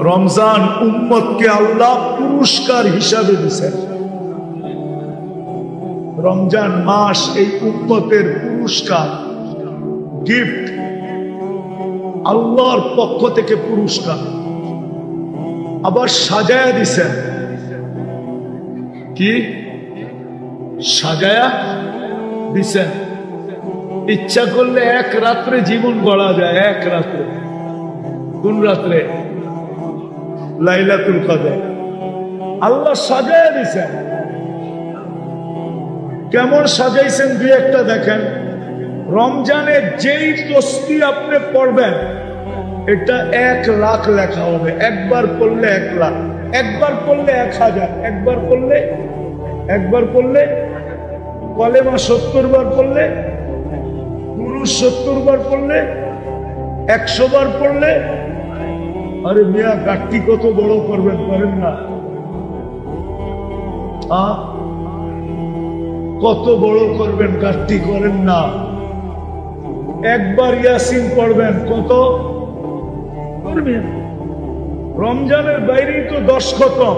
রমজান উম্মতকে আল্লাহ পুরস্কার হিসাবে দিয়েছেন। রমজান মাস এই উম্মতের পুরস্কার, গিফট, আল্লাহর পক্ষ থেকে পুরস্কার। আবার সাজায়া দিছেন। কি সাজায়া দিছেন? ইচ্ছা করলে এক রাত্রে জীবন গড়া যায়। এক রাত্রে। কোন রাত্রে? লাইলাতুল কদর। আল্লাহ সাজায়া দিছেন। কেমন সাজাইছেন দুই একটা দেখেন। রমজানের যেই তসবিহ আপনি পড়বেন এটা 1 লাখ লেখা হবে। একবার পড়লে 1 লাখ, একবার পড়লে 1000, একবার পড়লে কলেমা 70 বার পড়লে, পুরুষ 70 বার পড়লে, 100 বার পড়লে। আরে মিয়া গাঠটি কত বড় করবেন, করেন না? কত বড় করবেন গাঠটি, করেন না? একবার ইয়াসিন পড়বেন কত করবেন? রমজানের বাইরেই তো 10 খতম।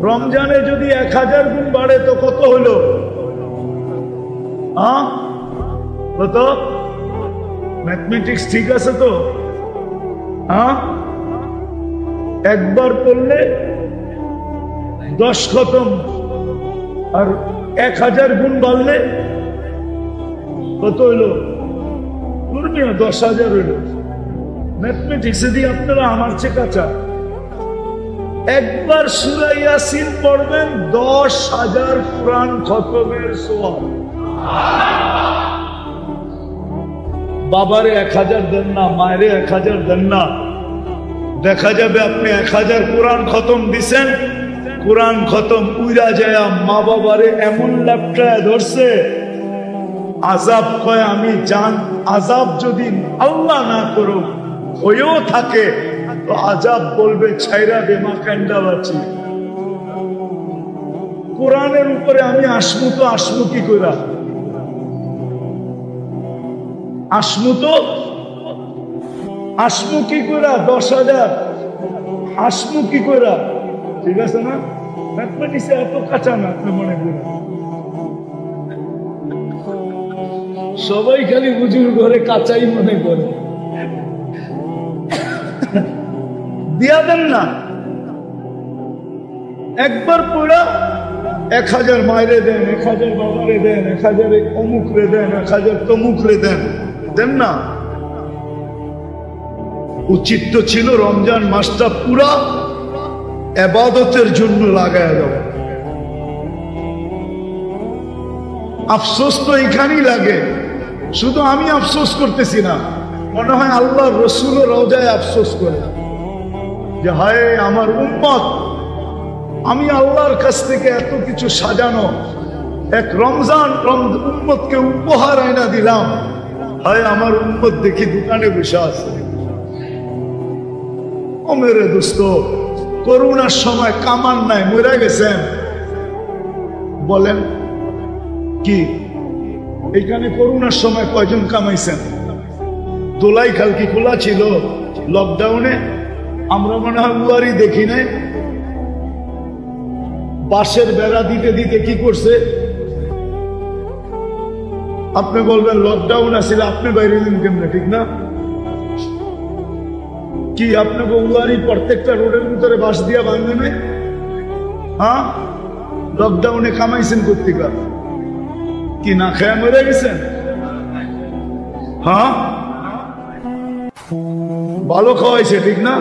রমজানে যদি 1000 গুণ বাড়ে তো কত হলো? কত? ম্যাথমেটিক্স ঠিক আছে তো? একবার পড়লে 10 খতম, আর 1000 গুণ বাড়লে কত হইল? 10,000 হইল। ম্যাথমেটিক্সে দিয়ে আপনারা আমার চেয়ে কাঁচা। একবার সূরা ইয়াসিন পড়বেন 10,000 কোরআন খতমের সওয়াব। বাবারে 1000 দেন না, মায়েরে 1000 দেন না, দেখা যাবে আপনি 1000 কোরআন খতম দিছেন, কোরআন খতম উইরা যায় মা বাবারে এমন ল্যাপটায় ধরছে, আযাব কয় আমি জান। আযাব যদি আল্লাহ না করো হয়েও থাকে তো আযাব বলবে ছাইরা দে মা, কান্ডা বাঁচি। কোরআনের উপরে আমি আসমু তো আসমু কি কইরা? আসমু কি কইরা? 10,000 আসমু কি কইরা? ঠিক আছে না? ম্যাথমেটিক্সে এত কাঁচা না আপনি মনে করেন। সবাই খালি হুজুর ঘরে কাঁচাই মনে করে। দিয়া দেন না। একবার পড়া 1000 মায়েরে দেন, 1000 বাবারে দেন, 1000 অমুক রে দেন, 1000 তমুক রে দেন, দেন না? উচিত তো ছিল রমজান মাসটা পুরা ইবাদতের জন্য লাগায় দাও। আফসোস তো এখানেই লাগে। শুধু আমি আফসোস করতেছি না, মনে হয় আল্লাহর রাসূলের রওজায় আফসোস করে যে হায় আমার উম্মত, আমি আল্লাহর কাছ থেকে এত কিছু সাজানো এক রমজান উম্মতকে উপহার আইনা দিলাম, হায় আমার উম্মত দেখি দোকানে বসে আছে। ও মেরে দোস্ত, করোনার সময় কামান নাই, মরে গেছেন। বলেন কি এখানে করোনার সময় কয়জন কামাইছেন? দোলাই খাল কি খোলা ছিল লকডাউনে? আমরা মনে হয় উয়ারি দেখি নাই। বাঁশের বেড়া দিতে দিতে কি করছে? আপনি বলবেন লকডাউন আছিল, আপনি বাইরে দিন কেমনে? ঠিক না? কি আপনাকে উয়ারি প্রত্যেকটা রোডের ভিতরে বাঁশ দিয়া বাঁধবে নাই? লকডাউনে কামাইছেন কোত্থেকে? কি না খেয়ে মরে গেছেন? ভালো খাওয়াইছে, ঠিক না?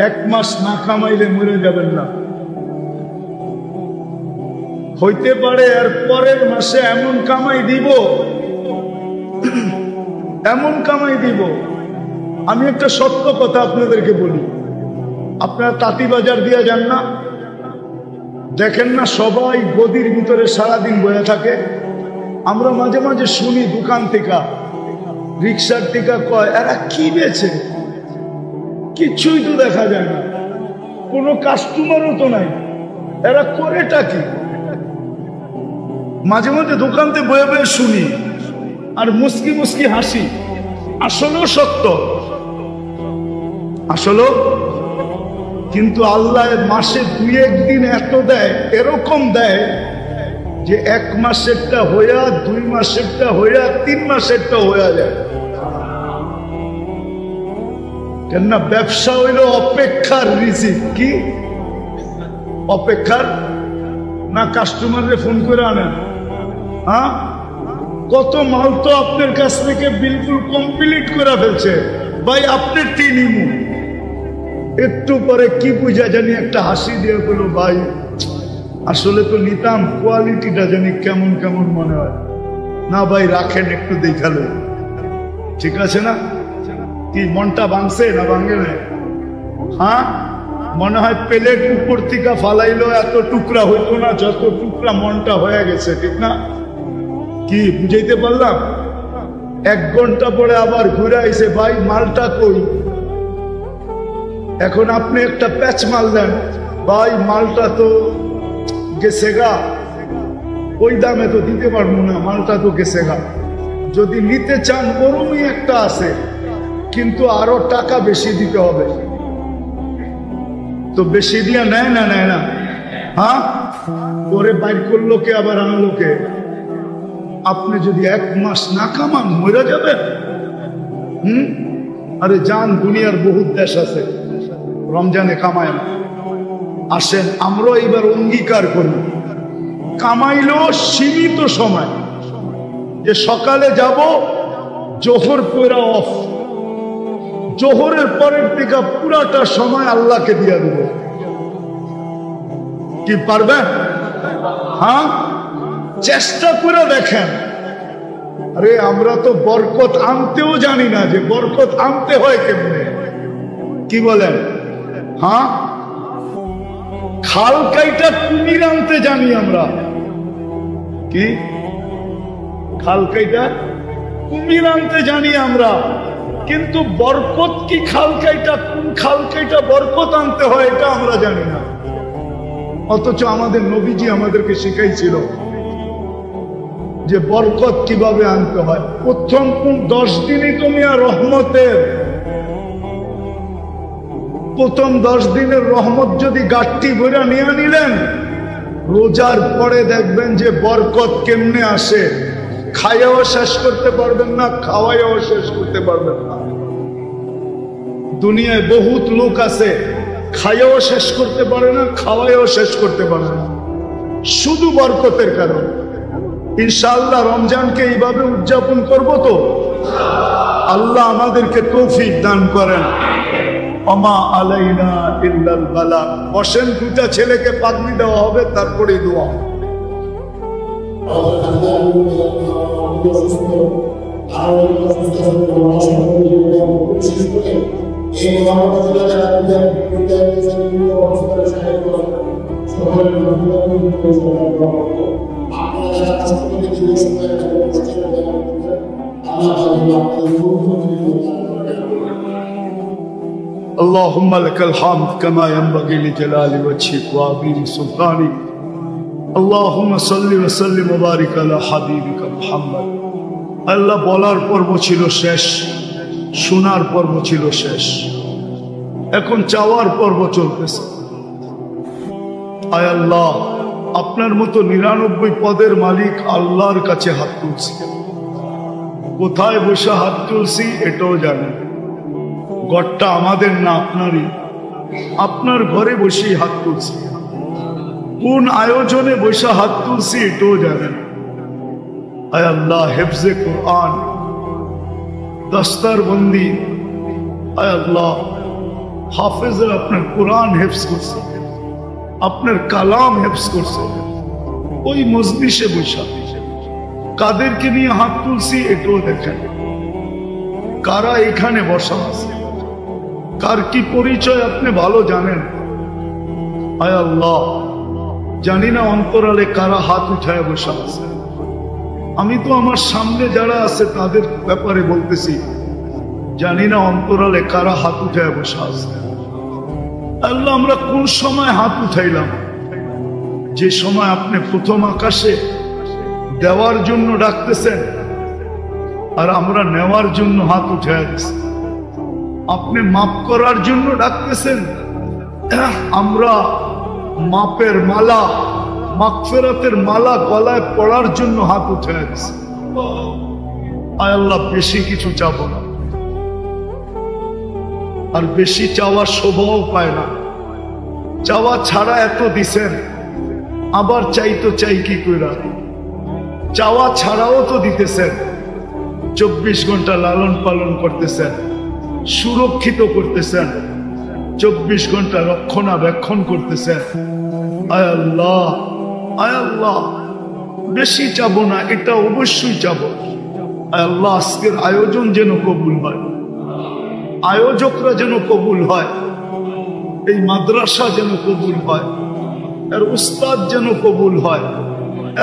1 মাস না কামাইলে মরে যাবেন না। হইতে পারে এর পরের মাসে এমন কামাই দিব, এমন কামাই দিব। আমি একটা সত্য কথা আপনাদেরকে বলি, আপনারা তাঁতিবাজার দিয়ে যান না, দেখেন না সবাই গদির ভিতরে সারাদিন বয়ে থাকে। আমরা মাঝে মাঝে শুনি দোকান থেকে, রিক্সার থেকে কয় এরা কি বেচে, কিছুই তো দেখা যায় না, কোনো কাস্টমারও তো নাই, এরা করেটা কি? মাঝে মাঝে দোকানতে বয়ে বয়ে শুনি আর মুস্কি মুস্কি হাসি। আসলেও সত্য। আসলে কিন্তু আল্লাহ মাসে 2-1 দিন এত দেয়, এরকম দেয় যে 1 মাসেরটা হইয়া 2 মাসেরটা হইয়া 3 মাসেরটা হইয়া যায়। কেননা ব্যবসা হইল অপেক্ষার রিজিক। কি অপেক্ষার? না কাস্টমারকে ফোন করে আনেন? হ্যাঁ, কত মাল তো আপনার কাছ থেকে বিলকুল কমপ্লিট করে ফেলছে, ভাই আপনার টিনিমু একটু পরে কি বুঝা জানি একটা হাসি দিয়ে বলো, ভাই আসলে তো নিতাম, কোয়ালিটিটা জানি কেমন কেমন মনে হয়। না ভাই রাখেন, একটু দেখালো। ঠিক আছে না? কি মনটা ভাঙছে না ভাঙে না? হ্যাঁ, মনে হয় প্লেট উপর থেকে ফালাইলো, এত টুকরা হইতো না যত টুকরা মনটা হয়ে গেছে। ঠিক না? কি বুঝাইতে পারলাম? 1 ঘন্টা পরে আবার ঘুরে আইছে, ভাই মালটা কই? এখন আপনি একটা প্যাচ মাল দেন, ভাই মালটা তো গেছে গা, ওই দামে তো দিতে পারবো না, মালটা তো গেছে গা। যদি নিতে চান ওরমই একটা আছে, কিন্তু আরো টাকা বেশি দিতে হবে। তো বেশি দিয়া নেয় না? নেয় না? হ্যাঁ, পরে বাইর করলো কে, আবার আনলো কে? আপনি যদি 1 মাস না কামান মরে যাবেন। আরে যান, দুনিয়ার বহুত দেশ আছে রমজানে কামায় না। আসেন আমরা এবার অঙ্গীকার করি, কামাইলো সীমিত সময়, যে সকালে যাব, জোহর পড়া অফ, জোহরের পরের থেকে পুরাটা সময় আল্লাহকে দিয়ে দেব। কি পারবেন? হ্যাঁ, চেষ্টা করে দেখেন। আরে আমরা তো বরকত আনতেও জানি না, যে বরকত আনতে হয় কেমনে। কি বলেন? হ্যাঁ, খাল কাইটা কুমির আনতে জানি আমরা। কি খাল কাইটা কুমির আনতে জানি আমরা, কিন্তু বরকত কি খাল কাইটা, কোন খাল কাইটা বরকত আনতে হয় এটা আমরা জানি না। অথচ আমাদের নবীজি আমাদেরকে শিখাইছিল যে বরকত কিভাবে আনতে হয়। প্রথম 10 দিনই তো মিয়া রহমতের, প্রথম 10 দিনের রহমত যদি গাঠটি ভরে নিয়ে নিলেন, রোজার পরে দেখবেন যে বরকত কেমনে আসে। খাইয়াও শেষ করতে পারবেন না, খাওয়াইও শেষ করতে পারবেন না। দুনিয়ায় বহুত লোক আছে, খাইয়াও শেষ করতে পারে না, খাওয়াইও শেষ করতে পারে না, শুধু বরকতের কারণে। ইনশাআল্লাহ রমজানকে এইভাবে উদযাপন করব তো। আল্লাহ আমাদেরকে তৌফিক দান করেন। ওমা আলাইনা ইল্লাল বালাগ। বসেন, 2টা ছেলেকে পাগড়ি দেওয়া হবে, তারপরে দোয়া। اللهم لك الحمد كما ينبغي لجلال وجهك وعظيم سلطانك اللهم صل وسلم وبارك على حبيبك محمد। আল্লাহ বলার পর্ব ছিল শেষ, শোনার পর্ব ছিল শেষ, এখন চাওয়ার পর্ব চলতেছে। আয় আল্লাহ, আপনার মতো 99 পদের মালিক আল্লাহর কাছে হাত তুলছি। কোথায় বসে হাত তুলছি এটাও জানেন। ঘরটা আমাদের না, আপনারই। আপনার ঘরে বসেই হাত তুলছি। কোন আয়োজনে বসে হাত তুলছি এটাও জানেন। আয় আল্লাহ, হেফজে কোরআন, দস্তারবন্দি, আয় আল্লাহ হাফেজের আপনার কোরআন হেফজ করছে, আপনার কালাম হেফজ করছে। ওই মজলিসে বসা কাদেরকে নিয়ে হাত তুলছি এটাও দেখেন। কারা এখানে বসা আছে, কার কি পরিচয় আপনি ভালো জানেন। আয় আল্লাহ, জানি না অন্তরালে কারা হাত উঠায় বসা আছে। আমি তো আমার সামনে যারা আছে তাদের ব্যাপারে বলতেছি, জানি না অন্তরালে কারা হাত উঠায় বসা আছে। আল্লাহ, আমরা কোন সময় হাত উঠাইলাম? যে সময় আপনি প্রথম আকাশে দেওয়ার জন্য ডাকতেছেন, আর আমরা নেওয়ার জন্য হাত উঠায় দিচ্ছি। আপনি মাফ করার জন্য ডাকতেছেন। আমরা মাপের মালা, মাগফিরাতের মালা গলায় পড়ার জন্য হাত উঠে আসছি। আয় আল্লাহ, বেশি কিছু চাবো না, আর বেশি চাওয়ার শোভাও পায় না। চাওয়া ছাড়া এত দিছেন, আবার চাই তো চাই কি কইরা? চাওয়া ছাড়াও তো দিতেছেন। 24 ঘন্টা লালন পালন করতেছেন, সুরক্ষিত করতেছেন, 24 ঘন্টা রক্ষণাবেক্ষণ করতেছেন। আয় আল্লাহ, আয় আল্লাহ, বেশি চাবো না, এটা অবশ্যই চাবো। আয় আল্লাহ, আজকের আয়োজন যেন কবুল হয়, আয়োজকরা যেন কবুল হয়, এই মাদ্রাসা যেন কবুল হয়, এর উস্তাদ যেন কবুল হয়,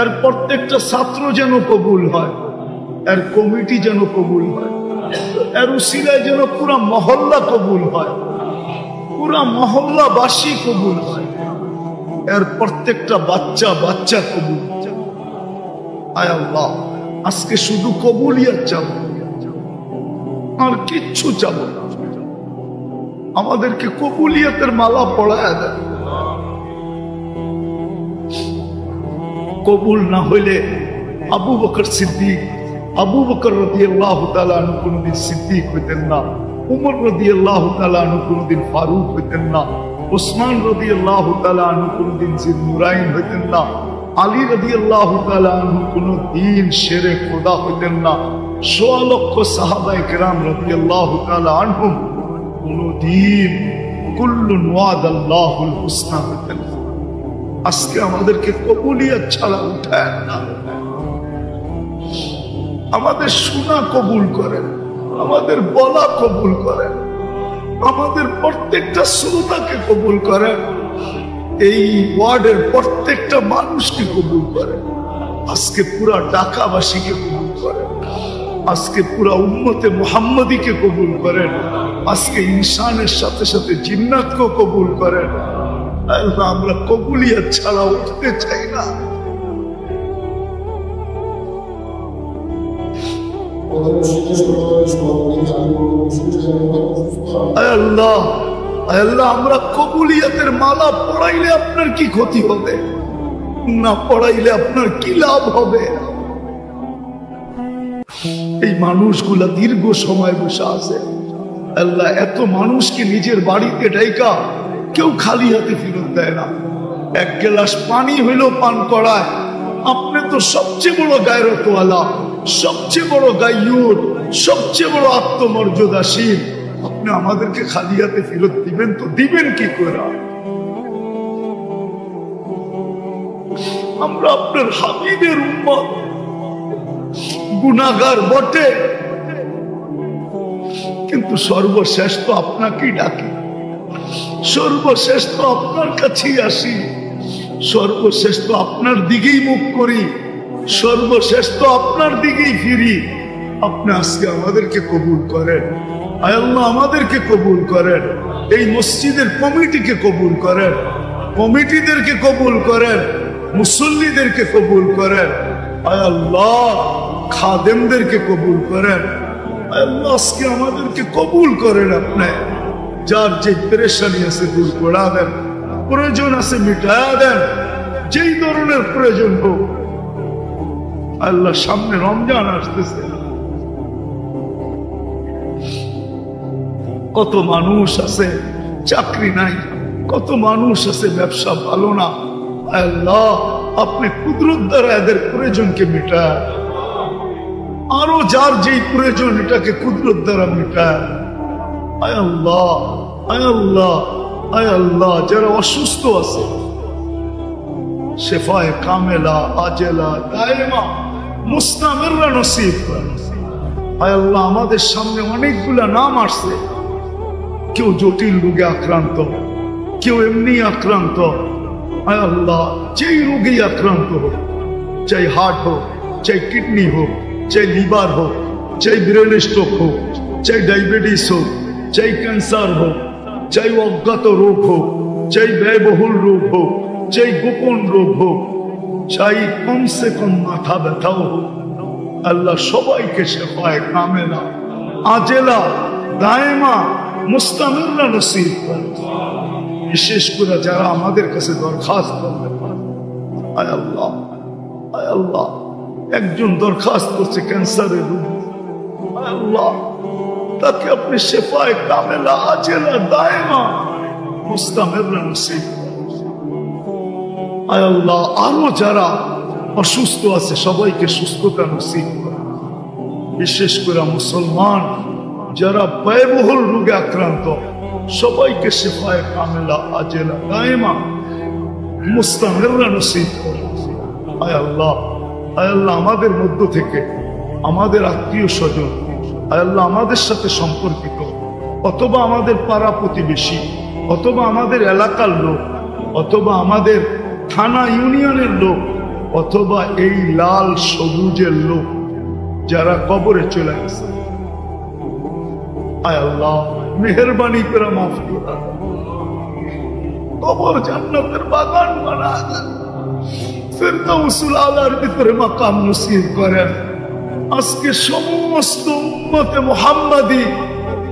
এর প্রত্যেকটা ছাত্র যেন কবুল হয়, এর কমিটি যেন কবুল হয়, এর উসিলায় যেন পুরা মহল্লা কবুল হয়, পুরা মহল্লাবাসী কবুল হয়, এর প্রত্যেকটা বাচ্চা বাচ্চা কবুল। আয় আল্লাহ, আজকে শুধু কবুলিয়াত চাবো, আর কিচ্ছু চাবো না। আমাদেরকে কবুলিয়াতের মালা পড়ায় দেয়। কবুল না হইলে আবু বকর সিদ্দিক, আবু বকর রাদিয়াল্লাহু তাআলা আনহু কোনদিন সিদ্দিক হইতেন না, উমর রাদিয়াল্লাহু তাআলা আনহু কোনদিন ফারুক হইতেন না, উসমান রাদিয়াল্লাহু তাআলা আনহু কোনদিন জিন্নুরাইন হইতেন না, আলী রাদিয়াল্লাহু তাআলা আনহু কোনদিন শেরে খোদা হইতেন না, ১৬ লক্ষ সাহাবায়ে কেরাম রাদিয়াল্লাহু তাআলা আনহুম কোনদিন কুল্লুন ওয়াদাল্লাহুল হুসনা হইতেন না। আজকে আমাদেরকে কবুলিয়াত ছাড়া উঠায় না। আমাদের শোনা কবুল করেন, আমাদের বলা কবুল করেন, আমাদের প্রত্যেকটা শ্রোতাকে কবুল করেন, এই ওয়ার্ডের প্রত্যেকটা মানুষকে কবুল করেন, আজকে পুরা ঢাকাবাসীকে কবুল করেন, আজকে পুরা উম্মতে মুহাম্মদীকে কবুল করেন, আজকে ইনসানের সাথে সাথে জিন্নাতকেও কবুল করেন। আমরা কবুলিয়াত ছাড়া উঠতে চাই না। আল্লাহ, আল্লাহ, আমরা কবুলিয়াতের মালা পড়াইলে আপনার কি ক্ষতি হবে? না পড়াইলে আপনার কি লাভ হবে? এই মানুষগুলা দীর্ঘ সময় বসে আছে। আল্লাহ, এত মানুষকে নিজের বাড়িতে ডাইকা কেউ খালি হাতে ফেরত দেয় না। এক গ্লাস পানি হইলেও পান করায়। আপনি তো সবচেয়ে বড় গায়রতওয়ালা, সবচেয়ে বড় গায়ুর, সবচেয়ে বড় আত্মমর্যাদাশীল। আপনি আমাদেরকে খালি হাতে ফেরত দিবেন তো দিবেন কি করে? আমরা আপনার হাবিবের উম্মত, গুনাহগার বটে, কিন্তু সর্বশেষ তো আপনাকেই ডাকি, সর্বশেষ তো আপনার কাছেই আসি, সর্বশেষ তো আপনার দিকেই মুখ করি, সর্বশেষ তো আপনার দিকেই ফিরি। আপনি আজকে আমাদেরকে কবুল করেন। আয় আল্লাহ, আমাদেরকে কবুল করেন, এই মসজিদের কমিটিকে কবুল করেন, কমিটিদেরকে কবুল করেন, মুসল্লিদেরকে কবুল করেন। আয় আল্লাহ, খাদেমদেরকে কবুল করেন। আয় আল্লাহ, আজকে আমাদেরকে কবুল করেন। আপনি যার যে পেরেশানি আছে দূর করা দেন, প্রয়োজন আছে মিটায়া দেন, যেই ধরনের প্রয়োজন হোক। আল্লাহ, সামনে রমজান আসতেছে, কত মানুষ আছে চাকরি নাই, কত মানুষ আছে ব্যবসা ভালো না। আল্লাহ, আপনি কুদরত দ্বারা এদের প্রয়োজনকে মিটায়, আরো যার যেই প্রয়োজন এটাকে কুদরত দ্বারা মিটায়। আয় আল্লাহ, আয় আল্লাহ, আয় আল্লাহ, যারা অসুস্থ আছে শেফায়ে কামেলা, আজেলা, দায়েমা, মুস্তামিররা নসিব করেন। আয় আল্লাহ, আমাদের সামনে অনেকগুলা নাম আসছে, কেউ জটিল রোগে আক্রান্ত, কেউ এমনি আক্রান্ত। আয় আল্লাহ, যেই রোগেই আক্রান্ত হোক, চাই হার্ট হোক, চাই কিডনি হোক, চাই লিভার হোক, চাই ব্রেন স্ট্রোক হোক, চাই ডায়াবেটিস হোক, চাই ক্যান্সার হোক, চাই অজ্ঞাত রোগ হোক, চাই ব্যয়বহুল রোগ হোক, চাই গোপন রোগ হোক, চাই কমসে কম মাথা ব্যথাও হোক, আল্লাহ সবাইকে শেফায়ে কামেলা, আজেলা, দায়েমা, মুস্তামিররা নসিব করেন। বিশেষ করে যারা আমাদের কাছে দরখাস্ত করতে পারে, আয় আল্লাহ, আয় আল্লাহ, একজন দরখাস্ত করছে ক্যান্সারের রোগী, আয় আল্লাহ তাকে আপনি শেফায়ে কামেলা আজেলা দায়েমা মুস্তামিররা নসিব করেন। আয় আল্লাহ আরো যারা অসুস্থ আছে সবাইকে সুস্থতা নসিব করেন। বিশেষ করে মুসলমান যারা ব্যয়বহুল রোগে আক্রান্ত সবাইকে শেফায়ে কামেলা আজেলা দায়েমা মুস্তামিররা নসিব করেন। আয় আল্লাহ, আয় আল্লাহ আমাদের মধ্য থেকে আমাদের আত্মীয় স্বজন, আয় আল্লাহ আমাদের সাথে সম্পর্কিত অথবা আমাদের পাড়া প্রতিবেশী অথবা আমাদের এলাকার লোক অথবা আমাদের থানা ইউনিয়নের লোক অথবা এই লাল সবুজের লোক যারা কবরে চলে গেছে, আয় আল্লাহ মেহেরবানি করে মাফ করে কবর জান্নাতের বাগান বানা দেন, ফিরদাউসুল আলার ভিতরে মাকাম নসিব করেন। আজকে সমস্ত উম্মতে মুহাম্মাদি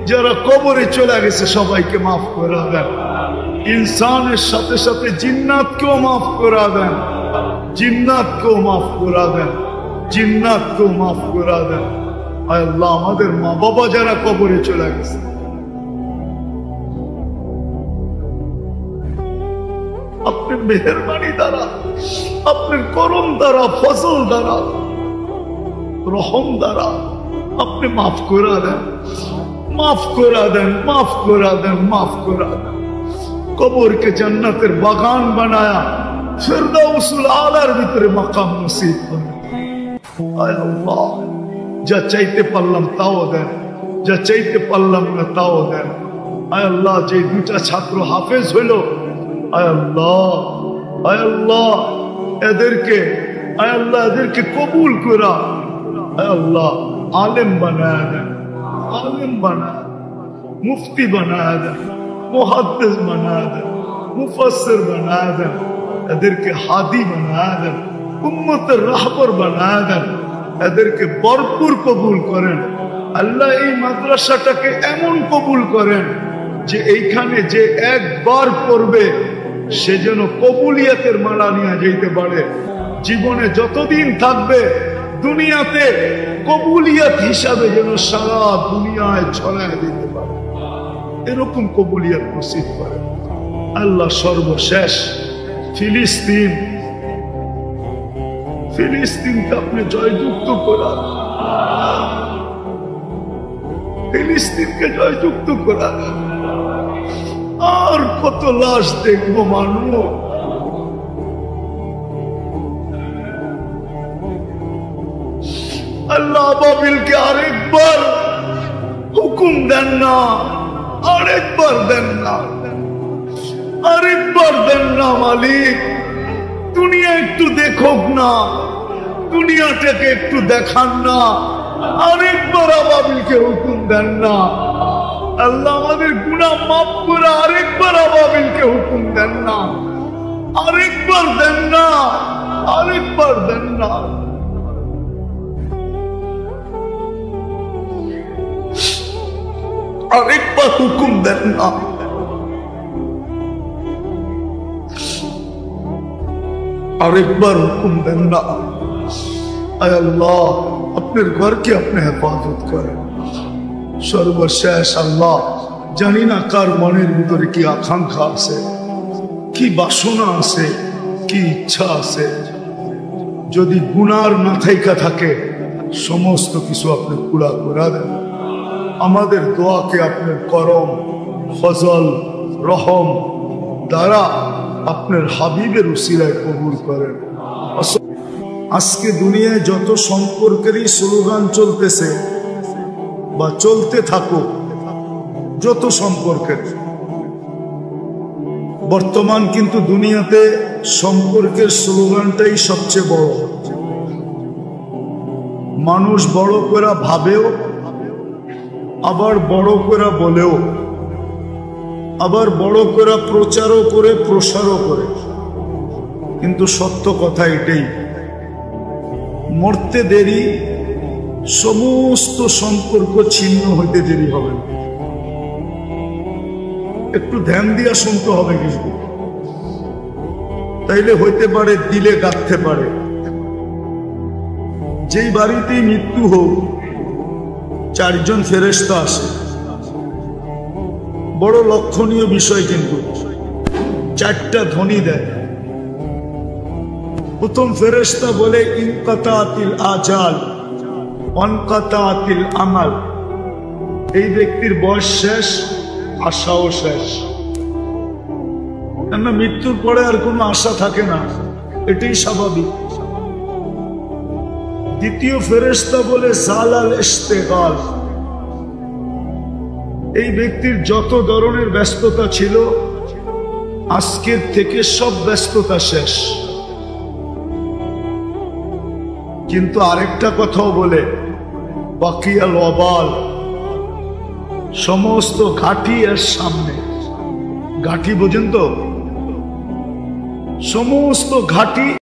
যারা কবরে চলে গেছে সবাইকে মাফ করে দেন। ইনসানের সাথে সাথে জিন্নাতকেও মাফ করে দেন, জিন্নাতকেও মাফ করে দেন, জিন্নাতকেও মাফ করে দেন। আয় আল্লাহ আমাদের মা বাবা যারা কবরে চলে গেছে আপনি মেহেরবানি দ্বারা, আপনার করম দ্বারা, ফজল দ্বারা, রহম দ্বারা আপনি মাফ করে দেন, মাফ করে দেন, মাফ করে দেন, মাফ করে দেন। কবরকে জান্নাতের বাগান বানায়া ফিরদাউসুল আলার ভিতরে মাকাম নসিব করেন। আয় আল্লাহ যা চাইতে পারলাম তাও দেন, যা চাইতে পারলাম না তাও দেন। আয় আল্লাহ যে দুটা ছাত্র হাফেজ হইল, আয় আল্লাহ, আয় আল্লাহ এদেরকে, আয় আল্লাহ এদেরকে কবুল করা, আয় আল্লাহ আলেম বানায়া দেন, আলেম বানায়া, মুফতি বানায়া দেন, মুহাদ্দিস বানায়া দেন, মুফাসসির বানায়া দেন, এদেরকে হাদি বানায়া দেন, উম্মতের রাহবর বানায়া দেন, এদেরকে ভরপুর কবুল করেন। আল্লাহ এই মাদ্রাসাটাকে এমন কবুল করেন যে এইখানে যে একবার পড়বে সে যেন কবুলিয়াতের মালা নিয়ে যেতে পারে, জীবনে যতদিন থাকবে দুনিয়াতে কবুলিয়াত হিসাবে যেন সারা দুনিয়ায় ছড়ায় দিতে পারে, এরকম কবুলিয়াত নসিব করে আল্লাহ। সর্বশেষ ফিলিস্তিন, ফিলিস্তিনকে আপনি জয়যুক্ত করা, ফিলিস্তিনকে জয়যুক্ত করা। আর কত লাশ দেখবো মানুষ, আল্লাহ আবাবিলকে আরেকবার হুকুম দেন না, আরেকবার দেন না, আরেকবার দেন না মালিক। দুনিয়া একটু দেখুক না, দুনিয়াটাকে একটু দেখান না, আরেকবার আবাবিলকে হুকুম দেন না। আল্লাহ আমাদের গুনাহ মাফ করে আরেকবার আবাবিলকে হুকুম দেন না, আরেকবার দেন না, আরেকবার দেন না। আরেকবার হুকুম দেন না, আরেকবার হুকুম দেন না। আয় আল্লাহ আপনার ঘরকে আপনি হেফাজত করেন। সর্বশেষ আল্লাহ জানি না কার মনের ভিতরে কি আকাঙ্ক্ষা আছে, কি বাসনা আছে, কি ইচ্ছা আছে। যদি গুনার না থাইকা থাকে সমস্ত কিছু আপনি পুরা করে দেন। আমাদের দোয়াকে আপনার করম, ফজল, রহম দ্বারা আপনার হাবিবের উসিলায় কবুল করেন। আজকে দুনিয়ায় যত সম্পর্কেরই স্লোগান চলতেছে বা চলতে থাকুক, যত সম্পর্কের, বর্তমান কিন্তু দুনিয়াতে সম্পর্কের স্লোগানটাই সবচেয়ে বড়। মানুষ বড় করে ভাবেও, আবার বড় করে বলেও, আবার বড় করে প্রচারও করে, প্রসারও করে। কিন্তু সত্য কথা এটাই, মরতে দেরি, সমস্ত সম্পর্ক ছিন্ন হইতে দেরি হবে না। একটু ধ্যান দিয়া শুনতে হবে কিন্তু, তাইলে হইতে পারে দিলে গাঁথতে পারে। যেই বাড়িতেই মৃত্যু হোক, 4 জন ফেরেশতা আসে। বড় লক্ষণীয় বিষয় কিন্তু, 4টা ধ্বনি দেয়। প্রথম ফেরেশতা বলে ইনকাতাতিল আজাল অনকাতাতিল আমাল। এই ব্যক্তির বয়স শেষ, আশাও শেষ। কেননা মৃত্যুর পরে আর কোনো আশা থাকে না, এটাই স্বাভাবিক। দ্বিতীয় ফেরেশতা বলে জালাল ইশতিগাল। এই ব্যক্তির যত ধরনের ব্যস্ততা ছিল, আজকের থেকে সব ব্যস্ততা শেষ। কিন্তু আরেকটা কথাও বলে বাকিয়াল ওয়াবাল, সমস্ত ঘাটি এর সামনে। ঘাটি বোঝেন তো? সমস্ত ঘাটি